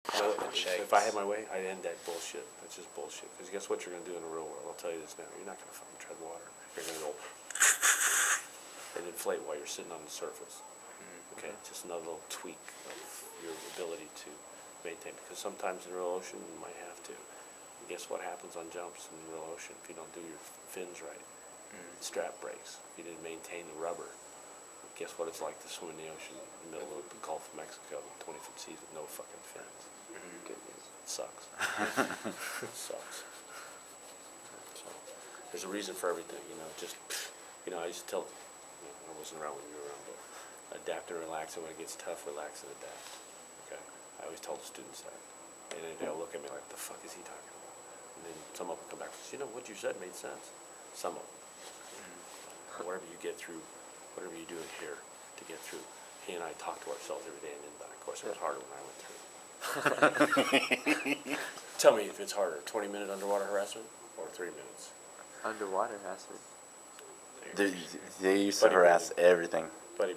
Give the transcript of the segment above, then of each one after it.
If I had my way, I'd end that bullshit. That's just bullshit. Because guess what you're going to do in the real world? I'll tell you this now. You're not going to fucking tread water. You're going to go and inflate while you're sitting on the surface. Okay? Just another little tweak of your ability to maintain. Because sometimes in the real ocean, you might have to. And guess what happens on jumps in the real ocean if you don't do your fins right? Strap breaks. If you didn't maintain the rubber. Guess what it's like to swim in the ocean in the middle of the Gulf of Mexico, 20-foot seas with no fucking fins. Goodness. It sucks. It sucks. So, there's a reason for everything, you know. Just, you know, I used to tell, you know, I wasn't around when you were around, but adapt and relax, and when it gets tough, relax and adapt. Okay? I always tell the students that. And then they'll look at me like, the fuck is he talking about? And then some of them come back and say, you know, what you said made sense. Some of them. Whatever you get through, whatever you do in here to get through. He and I talk to ourselves every day and then back. Of course, it was harder when I went through. Tell me if it's harder, 20-minute underwater harassment or 3 minutes? Underwater harassment. They used to harass everything. Buddy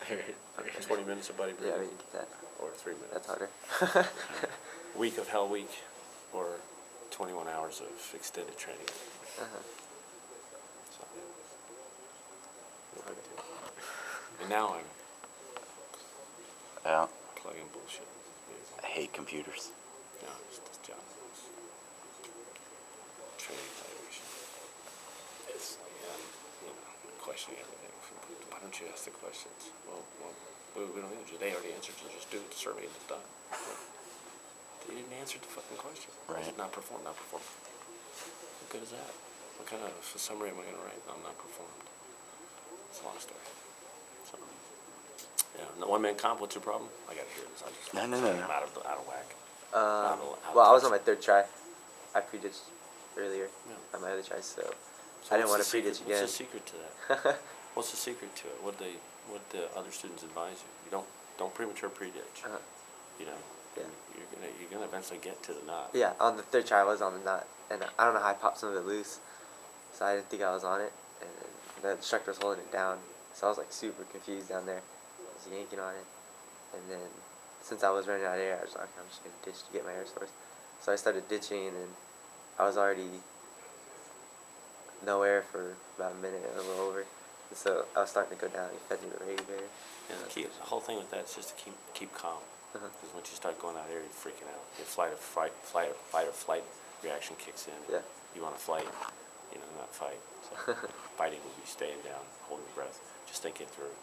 breathing. 20 minutes of buddy breathing? Yeah, we can get that. Or 3 minutes? That's harder. Week of Hell Week or 21 hours of extended training. So, no big deal. And now I'm plugging bullshit. I hate computers. No, it's this job. Training evaluation. It's, you know, questioning everything. Why don't you ask the questions? Well, we don't answer. They already answered. You just do it. The survey is done. They didn't answer the fucking question. Right. Not performed. What good is that? What kind of summary am I going to write? I'm not performed. It's a long story. So, yeah. The one-man comp, what's your problem? I got to hear this. I'm out of whack. Well, I was on my third try. I pre-ditched earlier on my other try, so I didn't want to pre-ditch again. What's the secret to that? What's the secret to it? What the other students advise you? You don't premature pre-ditch. You know, you're gonna eventually get to the knot. Yeah, on the third try I was on the knot, and I don't know how I popped some of it loose, so I didn't think I was on it, and the instructor was holding it down, so I was like super confused down there. I was yanking on it, and then since I was running out of air, I was like, I'm just gonna ditch to get my air source. So I started ditching, and I was already no air for about a minute, a little over. And so I was starting to go down. He fed me the radiator. And the whole thing with that is just to keep calm. Because once you start going out there, you're freaking out. Your fight or flight reaction kicks in. Yeah. You want to fight, you know, not fight. So fighting will be staying down, holding your breath, just think it through.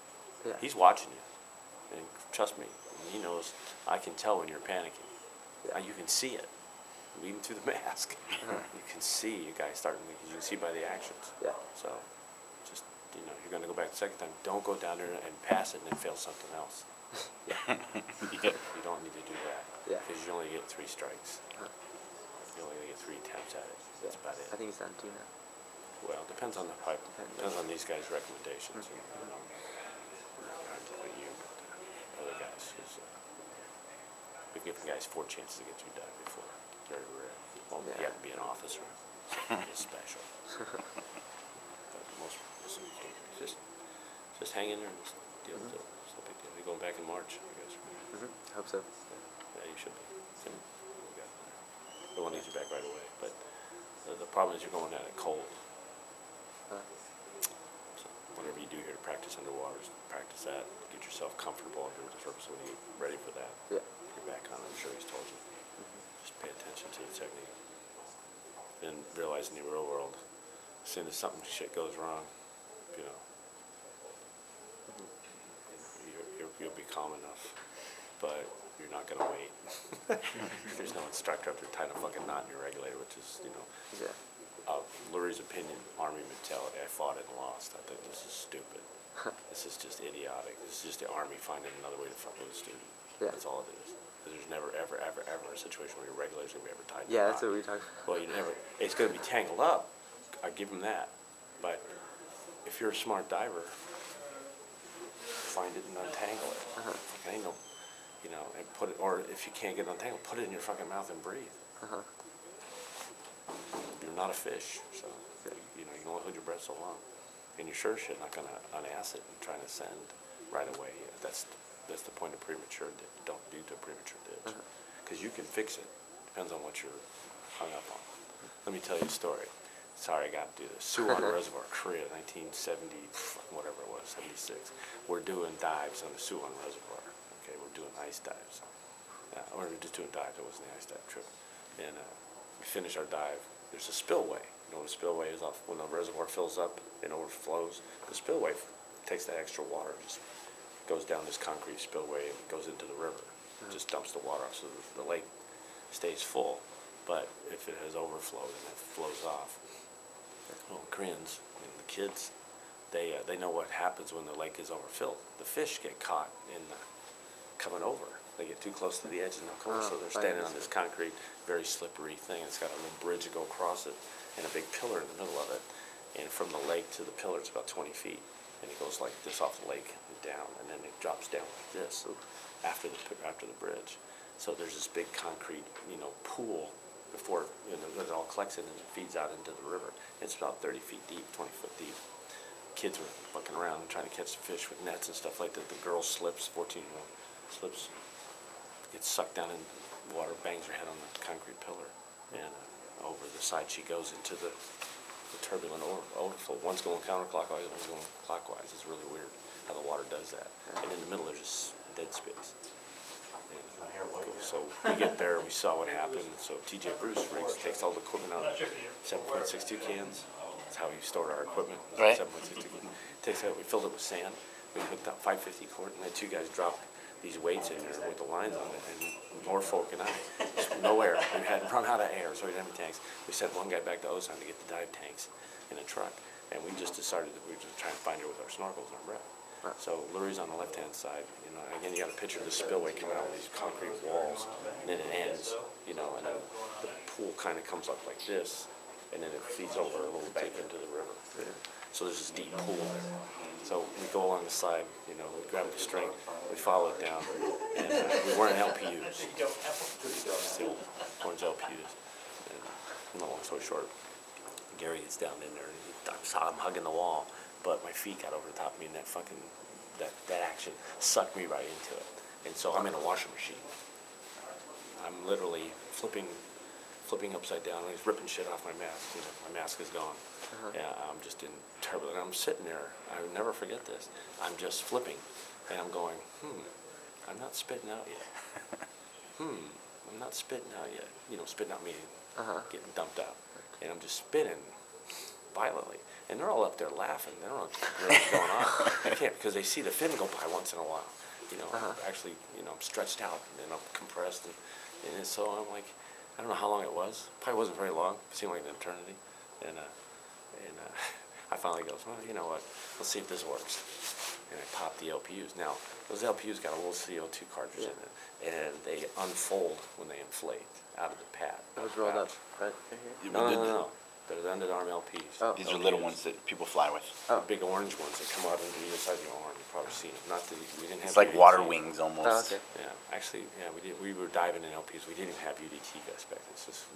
Yeah. He's watching you, and trust me, he knows. I can tell when you're panicking. Yeah. You can see it, even through the mask. You can see you guys starting. You can see by the actions. Yeah. So, just you're going to go back the second time. Don't go down there and pass it and then fail something else. You don't need to do that. Yeah. Because you only get 3 strikes. You only get 3 attempts at it. That's about it. I think it's down 2 now. Well, it depends on the pipe. Depends on these guys' recommendations. You know, not you, but other guys. We've given guys 4 chances to get through dive before. Very rare. Well, you have to be an officer. It's special. But most just hang in there and just deal with it. It's no big deal. You're going back in March, I guess. I hope so. Yeah, you should be. We won't need you back right away. But the problem is you're going at it cold. So whatever you do here to practice underwater, practice that. Get yourself comfortable under the surface when you're ready for that. Yeah. You're back on it. I'm sure he's told you. Just pay attention to the technique. And realize in the real world, as soon as shit goes wrong, you know, you'll be calm enough, but you're not going to wait. There's no instructor up there tying a fucking knot in your regulator, which is, Lurie's opinion, Army mentality. I fought it and lost. I think this is stupid. This is just idiotic. This is just the Army finding another way to fuck with a student. Yeah. That's all it is. There's never, ever, ever, ever a situation where your regulator's going to be ever tied. Yeah, that's what we talked about. Well, it's going to be tangled up. I give him that. But if you're a smart diver, find it and untangle it. Ain't no, and put it, or if you can't get it untangled, put it in your fucking mouth and breathe. You're not a fish, so you can only hold your breath so long. And you're sure shit not gonna unass it and trying to send right away. That's That's the point of premature ditch. Don't do to premature ditch. Because you can fix it. Depends on what you're hung up on. Let me tell you a story. Sorry, I got to do this. Suwon Reservoir, Korea, 1970, whatever it was, 76. We're doing dives on the Suwon Reservoir. Okay, we're doing ice dives. Or we're just doing dives. It wasn't the ice dive trip. And we finish our dive. There's a spillway. You know what a spillway is? Off when the reservoir fills up and overflows. The spillway takes that extra water, just goes down this concrete spillway and goes into the river. It just dumps the water off, so the lake stays full. But if it has overflowed and it flows off, well, Koreans and the kids, they know what happens when the lake is overfilled. The fish get caught in coming over. They get too close to the edge and they'll come over, so they're standing on this concrete, very slippery thing. It's got a little bridge to go across it and a big pillar in the middle of it. And from the lake to the pillar, it's about 20 feet. And it goes like this off the lake and down, and then it drops down like this after the bridge. So there's this big concrete, pool before it all collects it and it feeds out into the river. It's about 30 feet deep, 20 foot deep. Kids were fucking around and trying to catch fish with nets and stuff like that. The girl slips, 14-year-old slips, gets sucked down in the water, bangs her head on the concrete pillar, and over the side she goes into the turbulent overflow. One's going counterclockwise, one's going clockwise. It's really weird how the water does that. And in the middle there's just dead space. So we get there, we saw what happened. So TJ Bruce takes all the equipment out, 7.62 cans. That's how we stored our equipment. Right. 7.62 cans. Takes it, we filled it with sand. We hooked up 550 quart, and the two guys dropped these weights in there with the lines on it, and Norfolk and I, no air. We had run out of air, so we didn't have any tanks. We sent one guy back to Ozone to get the dive tanks in a truck, and we just decided that we were just trying to find her with our snorkels and our breath. So Lurie's on the left-hand side. Again, you got a picture of the spillway coming out with these concrete walls, and then it ends, and then the pool kind of comes up like this, and then it feeds over a little bank into the river. So there's this deep pool there. So we go along the side, we grab the string, we follow it down, and we weren't LPUs. Still orange LPUs. And long story short, Gary gets down in there, and I saw him hugging the wall, but my feet got over the top of me, and that action sucked me right into it. And so I'm in a washing machine. I'm literally flipping upside down, and he's ripping shit off my mask. My mask is gone. Yeah, I'm just in turbulent. I'm sitting there. I would never forget this. I'm just flipping, and I'm going, I'm not spitting out yet. I'm not spitting out yet. Spitting out meaning getting dumped out. And I'm just spitting violently. And they're all up there laughing. They don't know what's going on. I can't, because they see the fin go by once in a while. Actually, I'm stretched out and I'm compressed. And so I'm like, I don't know how long it was. Probably wasn't very long. It seemed like an eternity. And I finally goes, well, you know what? Let's see if this works. And I popped the LPUs. Now, those LPUs got a little CO2 cartridge in it, and they unfold when they inflate out of the pad. Those rolled up right here? No. They're the underarm LPs. Oh. These are little ones that people fly with. Oh. Big orange ones that come out under either side of your arm. You've probably seen them. Not that we didn't have. It's like UDT. water wings almost. Oh, okay. Yeah, actually, we did. We were diving in LPs. We didn't even have UDT vests back then. It's just,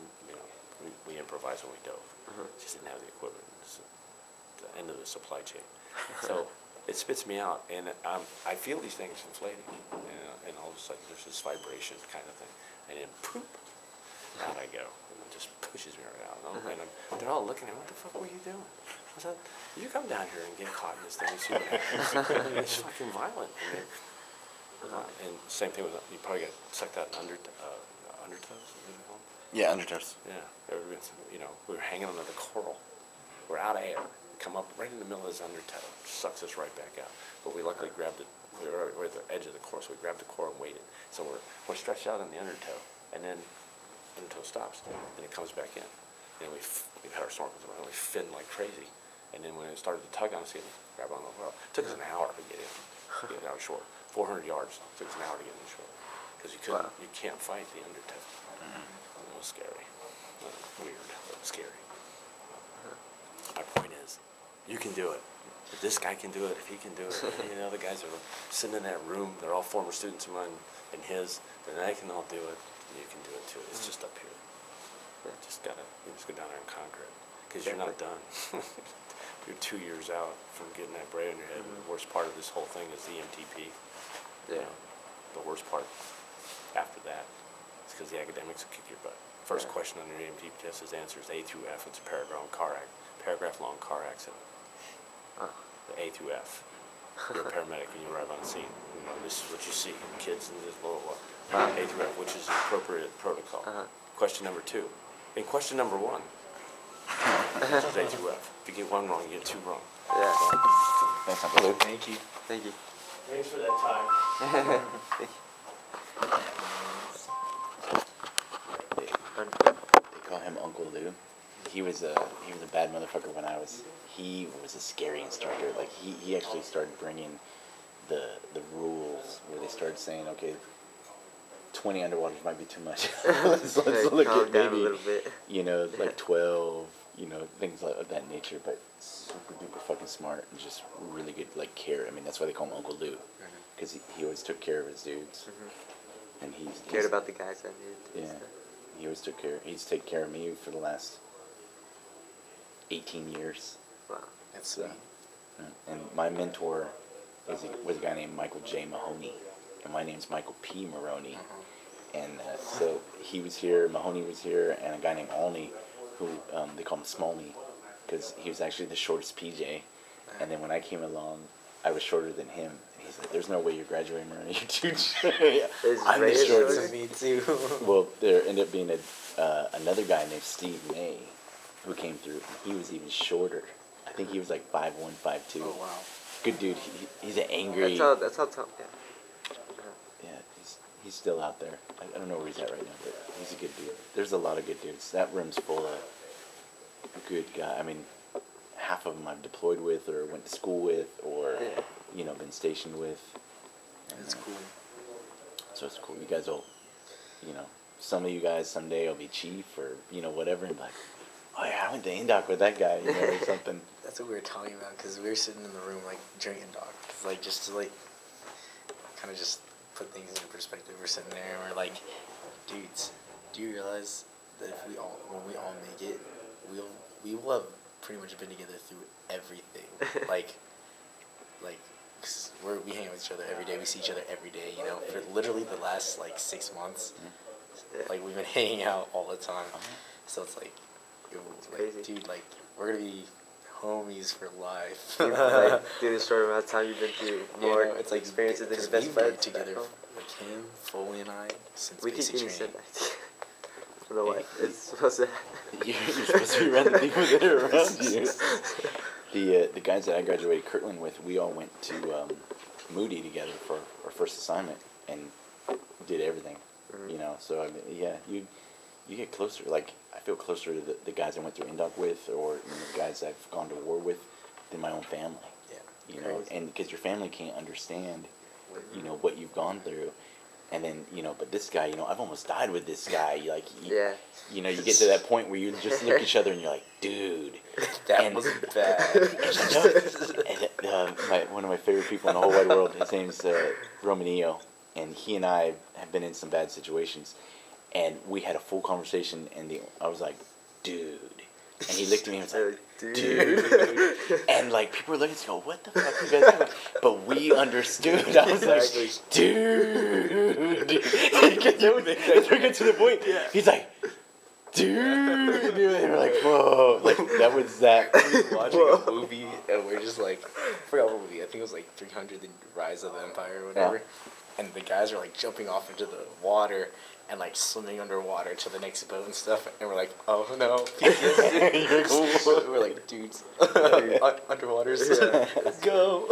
we improvised when we dove. Just didn't have the equipment. It's the end of the supply chain. So it spits me out, and I feel these things inflating, and all of a sudden there's this vibration kind of thing, and then poop, out I go, and it just pushes me right out. And they're all looking at me, what the fuck were you doing? I said, you come down here and get caught in this thing and see what happens. It's fucking violent. And same thing with, you probably got sucked out in undertows. Yeah, undertows. Yeah, we were hanging under the coral. We're out of air. Come up right in the middle of this undertow, sucks us right back out. But we luckily grabbed it. We were right at the edge of the core, so we grabbed the core and waited. So we're stretched out in the undertow, and then undertow stops, and it comes back in. And we've had our snorkels on, and we fin like crazy. And then when it started to tug on us, grab on the well. It took us an hour to get in, get down shore. 400 yards. It took us an hour to get in the shore because you can't fight the undertow. It was scary, weird, but scary. My point is, you can do it. If this guy can do it, if he can do it, the other guys are sitting in that room. They're all former students of mine and his. Then they can all do it. You can do it too. It's just up here. You just go down there and conquer it, because you're not done. You're 2 years out from getting that braid on your head. And the worst part of this whole thing is the MTP. Yeah. the worst part after that is because the academics will kick your butt. First question on your EMT test is answers A through F. It's a paragraph long car accident. The A through F. You're a paramedic and you arrive on scene. You know, this is what you see. Kids and this blah, blah, blah. A through F, which is the appropriate protocol. Question number 2. In question number 1, this is A through F. If you get 1 wrong, you get 2 wrong. Yeah. Thanks, Uncle Lou. Thank you. Thank you. Thanks for that time. They call him Uncle Lou. He was a bad motherfucker when he was a scary instructor. Like he actually started bringing the rules where they started saying, okay, 20 underwaters might be too much. let's look calm at down a maybe, little bit. you know, like 12, you know, things of that nature. But super duper fucking smart and just really good, like, care. I mean, that's why they call him Uncle Lou, because he always took care of his dudes. And he's Cared about the guys that needed. Yeah, he always took care. He's taken care of me for the last 18 years. Wow. That's sweet. And my mentor was a guy named Michael J. Mahoney, and my name's Michael P. Maroney. And so he was here, Mahoney was here, and a guy named Olney, who they call him Smallney, because he was actually the shortest PJ. And then when I came along, I was shorter than him. And he's like, "There's no way you're graduating, Maroney. You're too short." I'm the shortest. Me too. Well, there ended up being another guy named Steve May, who came through. And he was even shorter. I think he was like 5'1", 5'2". Oh wow. Good dude. He's an angry. That's how tough. Yeah. Yeah, he's still out there. I don't know where he's at right now, but he's a good dude. There's a lot of good dudes. That room's full of good guys. I mean, half of them I've deployed with, or went to school with, or you know, been stationed with. That's cool. So it's cool. You guys will, you know, some of you guys someday will be chief or you know whatever, and be like, oh yeah, I went to Indoc with that guy, you know, or something. That's what we were talking about, because we were sitting in the room like during Indoc, like just to like kind of just put things into perspective. We're sitting there and we're like, dudes, do you realize that if when we all make it, we will have pretty much been together through everything. like, 'cause we hang out with each other every day. We see each other every day. You know, for literally the last like 6 months, like we've been hanging out all the time. So it's like, Crazy. dude, like we're gonna be homies for life. Like, dude, a short amount of time you've been through more it's like experiences than your best we've friends. worked together, like him, Foley, and I, since We keep basic getting training. setbacks. I don't know why. It's supposed to. You're supposed to be around the people that are around you. The guys that I graduated Kirtland with, we all went to Moody together for our first assignment and did everything. You know, so I mean, yeah, you get closer. Like I feel closer to the guys I went through Indoc with, or you know, the guys I've gone to war with, than my own family. Yeah, you know, and because your family can't understand, you know, what you've gone through. And then, you know, but this guy, you know, I've almost died with this guy. Like, you know, you get to that point where you just look at each other and you're like, dude. That was bad. And one of my favorite people in the whole wide world, his name's Romanillo. And he and I have been in some bad situations. And we had a full conversation, and I was like, dude. And he looked at me and was like, dude. And like people were looking at us go, what the fuck are you guys doing? But we understood. I was like, dude. It took it to the point. He's like, dude. They were like, whoa. Like that was that. We were watching a movie and we're just like, I forgot what movie. I think it was like 300, The Rise of the Empire or whatever. Yeah. And the guys are like jumping off into the water and like swimming underwater to the next boat and stuff, and we're like, oh no, we're like, dudes, underwaters, let's go.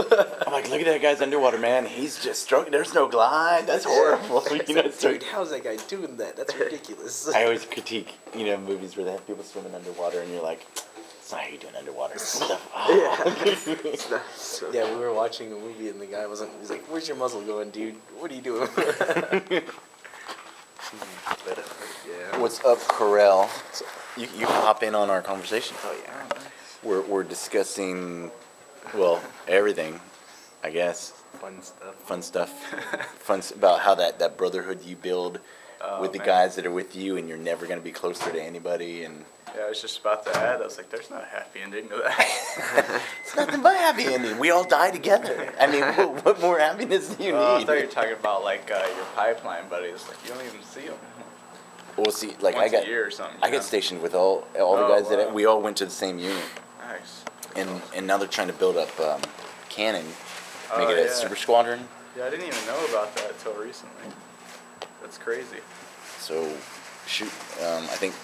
I'm like, look at that guy's underwater, man. He's just stroking. There's no glide. That's horrible. You know, dude, how's that guy doing that? That's ridiculous. I always critique, you know, movies where they have people swimming underwater, and you're like, it's not how you doing underwater stuff. Oh. Yeah, we were watching a movie, and the guy he's like, where's your muzzle going, dude? What are you doing? But, yeah. What's up, Corel? So you can hop in on our conversation. Oh yeah. We're discussing, well, everything, I guess. Fun stuff. Fun stuff. About how that brotherhood you build with the man. guys that are with you, and you're never gonna be closer to anybody. And Yeah, I was just about to add. I was like, "There's not a happy ending to that." it's nothing but happy ending. We all die together. I mean, what more happiness do you I need? thought you were talking about like your pipeline buddies. Like you don't even see them Well, see, like once I got a year or something. I you know? got stationed with all the Oh, guys that wow. we all went to the same unit, Nice. and now they're trying to build up Cannon, make Oh, it a yeah. super squadron. Yeah, I didn't even know about that until recently. That's crazy. So, shoot, I think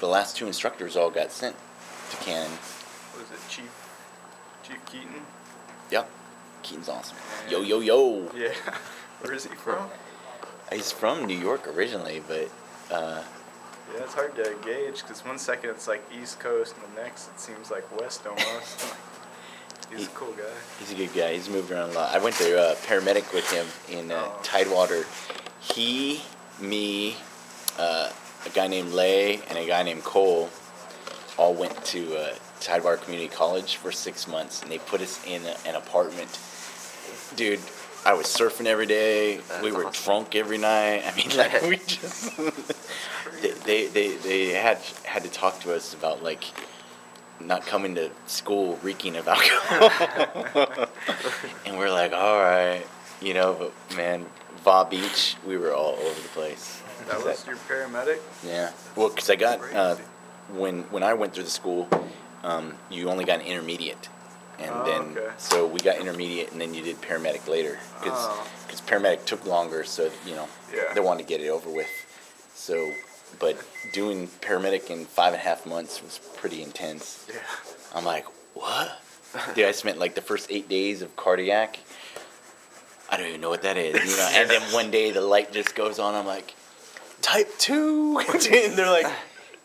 the last 2 instructors all got sent to Cannon. What was it, Chief Keaton? Yep, Keaton's awesome. Yeah. Yo. Yeah. Where is he from? He's from New York originally, but Yeah, it's hard to gauge because one second it's like East Coast and the next it seems like West almost. He's a cool guy. he's a good guy. He's moved around a lot. I went to paramedic with him in Tidewater. He, me, a guy named Lay, and a guy named Cole all went to Tidewater Community College for 6 months, and they put us in an apartment. Dude, I was surfing every day. We were drunk every night. I mean, like we just they had to talk to us about like not coming to school reeking of alcohol, and we're like, all right, you know. But man, Va Beach, we were all over the place. That was your paramedic? Yeah. Well, because I got Crazy. when I went through the school, you only got an intermediate, and Oh, then okay. so we got intermediate, and then you did paramedic later because Oh. paramedic took longer, so you know Yeah. they wanted to get it over with. So, but doing paramedic in 5.5 months was pretty intense. Yeah. I'm like, what? Dude, I spent like the first 8 days of cardiac. I don't even know what that is, you know. And then one day the light just goes on. I'm like, type 2. And they're like,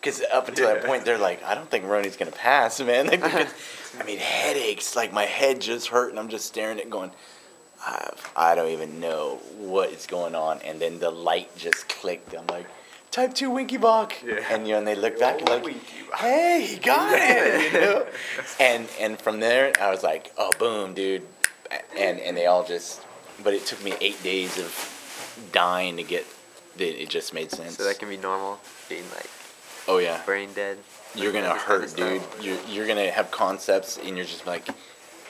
because up until that point they're like, I don't think Ronnie's gonna pass, man. Like, because, I mean, headaches. Like my head just hurt, and I'm just staring at it, going, I don't even know what is going on. And then the light just clicked. I'm like, type 2 Winky Bach. Yeah. And you know, and they look back and like, Winky Bach. hey, he got it. You know? And from there I was like, oh, boom, dude. And they all just, but it took me 8 days of dying to get that. It just made sense. So that can be normal, being like Oh yeah, brain dead. you're gonna This kind of hurt, dude. stuff. You're gonna have concepts, and you're just like,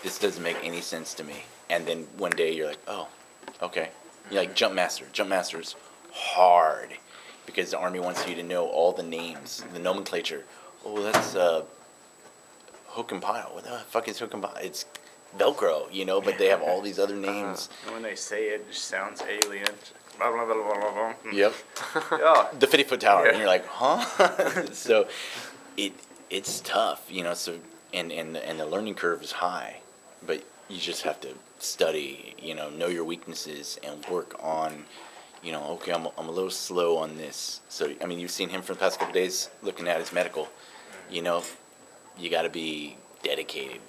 this doesn't make any sense to me. And then one day you're like, oh, okay. You're like jump master. Jump master's hard because the Army wants you to know all the names, the nomenclature. Oh, that's hook and pile. What the fuck is hook and pile? It's Velcro, you know. But they have all these other names. And when they say it, it just sounds alien. Blah, blah, blah, blah, blah, blah. Yep. Yeah. The 50-foot tower, Yeah. and you're like, huh? So, it's tough, you know. So and the learning curve is high, but you just have to study, you know your weaknesses and work on, you know. Okay, I'm a little slow on this. So I mean, you've seen him for the past couple days looking at his medical. You know, you got to be dedicated.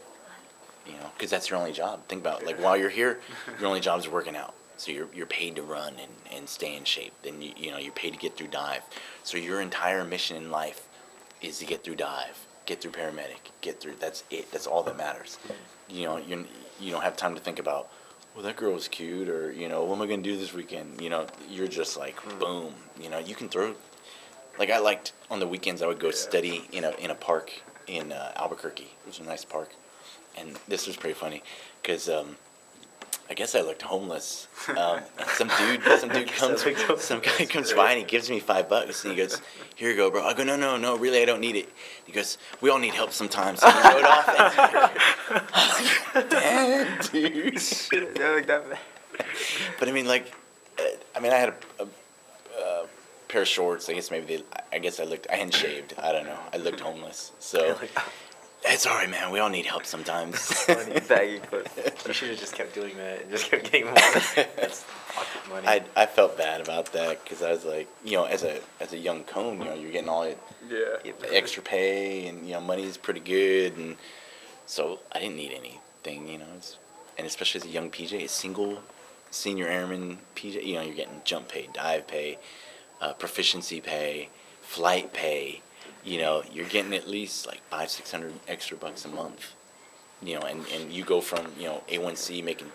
You know, because that's your only job. Think about it. Like while you're here, your only job is working out. So you're paid to run and stay in shape. Then you know you're paid to get through dive. So your entire mission in life is to get through dive, get through paramedic, get through. That's it. That's all that matters. You know, you don't have time to think about, well, that girl was cute, or you know, what am I gonna do this weekend? You know, you're just like boom. You know, you can throw. Like I liked on the weekends, I would go study in a park in Albuquerque. It was a nice park, and this was pretty funny because. I guess I looked homeless. And some guy comes by and he gives me $5 and he goes, "Here you go, bro." I go, no, really, I don't need it. He goes, "We all need help sometimes." And he rode off. And I'm like, damn, dude. They're like that. But I mean, like, I had a pair of shorts. I guess I hadn't shaved. I don't know. I looked homeless. So. It's all right, man. We all need help sometimes. Baggy clothes. You should have just kept doing that and just kept getting more. That's pocket money. I felt bad about that because I was like, you know, as a young cone, you know, you're getting all the Yeah. extra pay, and you know, money is pretty good, and so I didn't need anything, you know. And especially as a young PJ, a single senior airman PJ, you know, you're getting jump pay, dive pay, proficiency pay, flight pay. You know, you're getting at least like $500-600 extra bucks a month. You know, and you go from, you know, A1C making,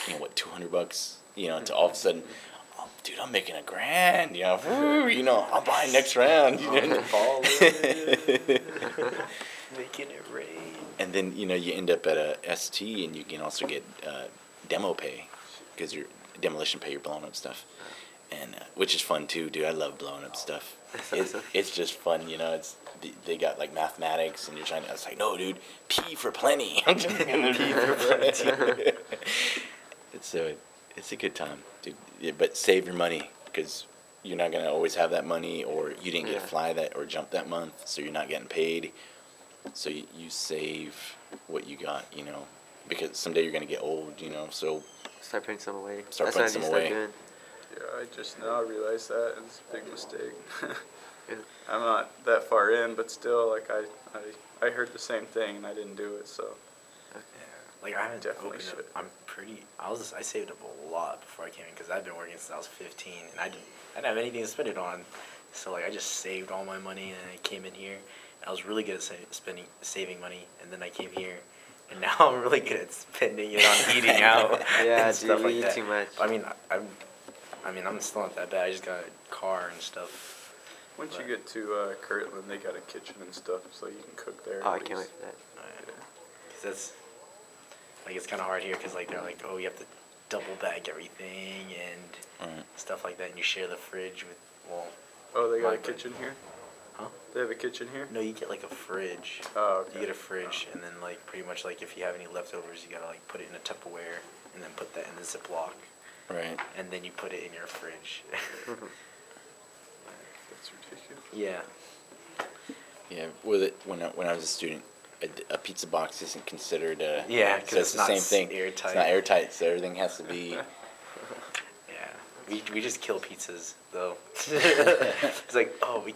you know, what, $200, you know, to all of a sudden dude, I'm making $1,000. You know, woo, you know, I'm buying next round. You know? Making it rain. And then, you know, you end up at a ST, and you can also get demo pay, because you're demolition pay, you're blowing up stuff, and which is fun too, dude. I love blowing up stuff. It's just fun, you know. It's they got like mathematics, and you're trying to. It's like, no, dude, P for plenty. I'm just gonna P for plenty. It's a good time, dude. Yeah, but save your money, because you're not gonna always have that money, or you didn't get fly that or jump that month, so you're not getting paid. So you save what you got, you know, because someday you're gonna get old, you know. So Start putting some away. Start That's putting what I some need to away. start Yeah, I just now realized that it's a big mistake. Yeah. I'm not that far in, but still, like I heard the same thing and I didn't do it, so. Yeah. Like I haven't Definitely opened should. up. I saved up a lot before I came in, because I've been working since I was 15, and I didn't have anything to spend it on. So like I just saved all my money, and I came in here. I was really good at saving money, and then I came here, and now I'm really good at spending it on eating out Yeah, and stuff dude, like we eat that. too much. I'm still not that bad. I just got a car and stuff. Once But- you get to Kirtland, they got a kitchen and stuff, so you can cook there. Oh, at I can't wait least. for that. Because that's like it's kind of hard here, because like they're like, oh, you have to double bag everything and Right. stuff like that, and you share the fridge with Oh, they got a my bad. kitchen here? Huh? They have a kitchen here? No, you get like a fridge. Oh, okay. You get a fridge, and then like pretty much like if you have any leftovers, you gotta like put it in a Tupperware, and then put that in the Ziploc, Right. and then you put it in your fridge. That's ridiculous. Yeah. Yeah. With it, when I was a student, a pizza box isn't considered a. Yeah, so 'cause it's it's the not same thing. airtight. It's not airtight, so everything has to be. Yeah. We just kill pizzas though. It's like, oh, we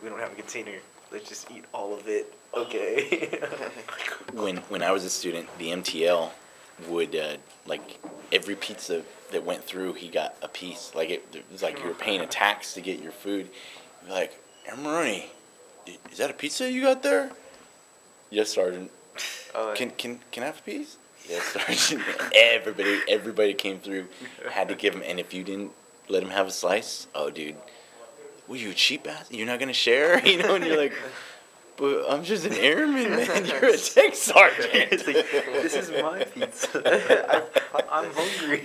don't have a container. Let's just eat all of it. Okay. When I was a student, the MTL would like every pizza that went through, he got a piece. Like it was like you were paying a tax to get your food. He'd be like, Maroney, is that a pizza you got there? Yes, Sergeant. Oh, Can I have a piece? Yes, Sergeant. Everybody came through, had to give him. And if you didn't let him have a slice, oh, dude, were you a cheap ass? You're not gonna share, you know? And you're like, but I'm just an airman, man. You're a tech sergeant. It's like, this is my pizza. I'm hungry.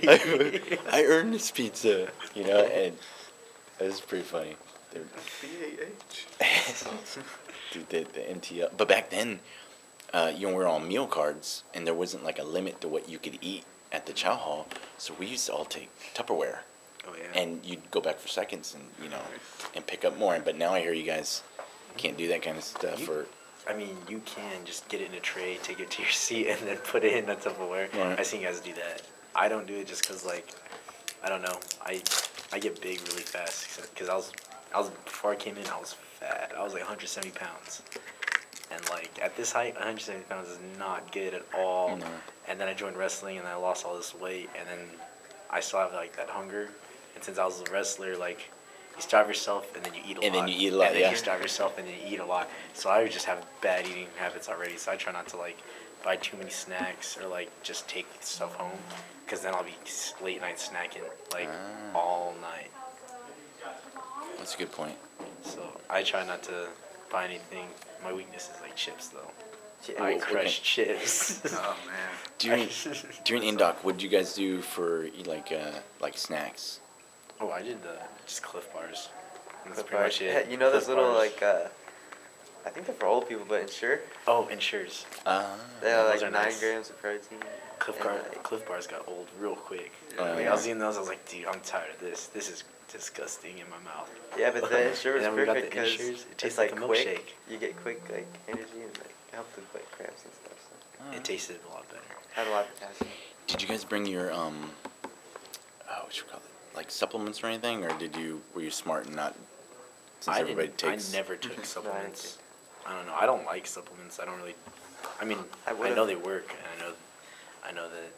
I earned this pizza, you know, and it was pretty funny. BAH. Dude, the MTL. But back then, you know, we were on meal cards, and there wasn't like a limit to what you could eat at the chow hall. So we used to all take Tupperware, Oh yeah. and you'd go back for seconds, and you know, and pick up more. But now I hear you guys can't do that kind of stuff. You- I mean, you can just get it in a tray, take it to your seat, and then put it in a Tupperware. Right. I seen guys do that. I don't do it just because, like, I don't know. I get big really fast because I was before I came in, I was fat. I was like 170 pounds. And like at this height, 170 pounds is not good at all. No. And then I joined wrestling, and I lost all this weight, and then I still have like that hunger. And since I was a wrestler, like you starve yourself and then you eat a lot. And then you eat a lot, And then yeah. you starve yourself and then you eat a lot. So I would just have bad eating habits already. So I try not to like buy too many snacks or like just take stuff home, because then I'll be late night snacking like all night. That's a good point. So I try not to buy anything. My weakness is like chips though. Yeah, I well, crush okay. chips. Oh man. During Indoc, what did you guys do for like snacks? Oh, I did just Cliff Bars. That's Cliff pretty much Bars. it. You know those Cliff little Bars. like I think they're for old people, but Ensure. Oh, Ensures. They have those like are 9 nice. grams of protein. Cliff Bars got old real quick. Oh, Like, yeah. I was eating those, I was like, dude, I'm tired of this. This is disgusting in my mouth. Yeah, but the Ensure And was then we got perfect the because Ensures. It it's tastes like like a quick. milkshake. You get quick like energy and like help with like cramps and stuff. So It tasted a lot better. had a lot of potassium. Did you guys bring your what you call it, like supplements or anything, or were you smart and not? Since everybody takes. I never took supplements. I don't know. I don't like supplements. I don't really. I mean, I I would've- know they work, and I know that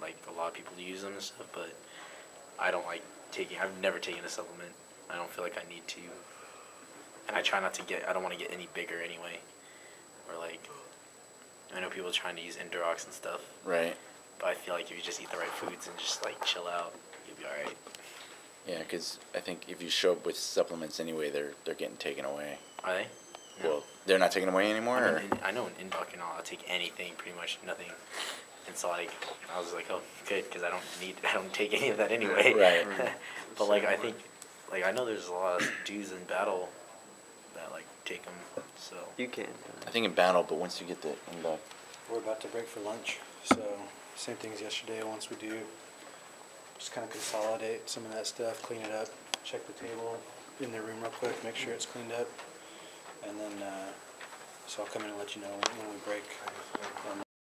like a lot of people use them and stuff, but I don't like taking. I've never taken a supplement. I don't feel like I need to, and I try not to get. I don't want to get any bigger anyway, or like. I know people are trying to use Endurox and stuff, Right. but I feel like if you just eat the right foods and just like chill out, you'll be alright. Yeah, because I think if you show up with supplements anyway, they're getting taken away. Are they? Well, they're not taken away anymore. Or? I know in Buckingham I'll take anything, pretty much nothing. And so like I was like, oh, good, because I don't take any of that anyway. Right. But like I think, like I know there's a lot of dudes in battle that like take them. So You can. I think in battle, but once you get the We're about to break for lunch, so same thing as yesterday. Once we do, just kind of consolidate some of that stuff, clean it up, check the table in their room real quick, make sure it's cleaned up, and then so I'll come in and let you know when we break. And